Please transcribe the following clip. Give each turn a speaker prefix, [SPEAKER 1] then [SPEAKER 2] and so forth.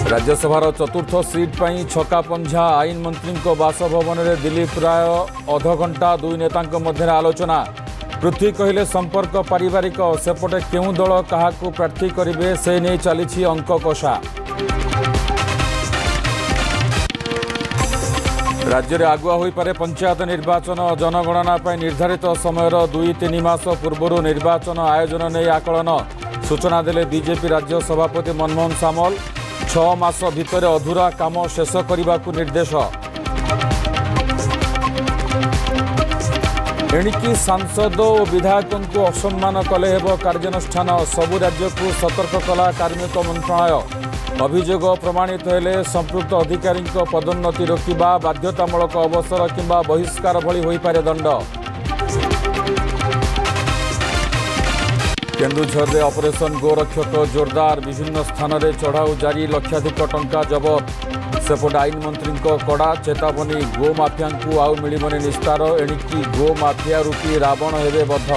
[SPEAKER 1] राज्यसभार चतुर्थ सीट पर छका पंझा आईन मंत्री बासभवन में दिलीप राय अधघंटा दुई नेता मध्य आलोचना। पृथ्वी कहले संपर्क पारिवारिक सेपटे केउं दल क्या प्रार्थी करेंगे से नहीं चली अंक कषा। राज्य में आगुआ हो पारे पंचायत निर्वाचन जनगणना निर्धारित समय 2-3 मास पूर्व निर्वाचन आयोजन नहीं आकलन सूचना देले बीजेपी राज्य सभापति मनमोहन सामल। 6 मास भितर अधूरा काम शेष करने को निर्देश। एणिकी सांसद और विधायकों को असम्मान कले हेब कार्यानुष्ठान सबु राज्य को सतर्क कला कार्मिक मंत्रालय। अभियोग प्रमाणित हेले संपृक्त अधिकारी पदोन्नति रोकवा बाध्यतामूलक अवसर किंबा बहिष्कार भली होई पारे दंड। केन्दुझर में ऑपरेशन गोरक्षक जोरदार विभिन्न स्थान में चढ़ाऊ जारी लक्षाधिक टंका जबत। सेपटे आईन मंत्री कड़ा चेतावनी गो माफिया को आउ मिलबनी निस्तार। एणिकी गो माफिया रूपी रावण हेबे बद्ध।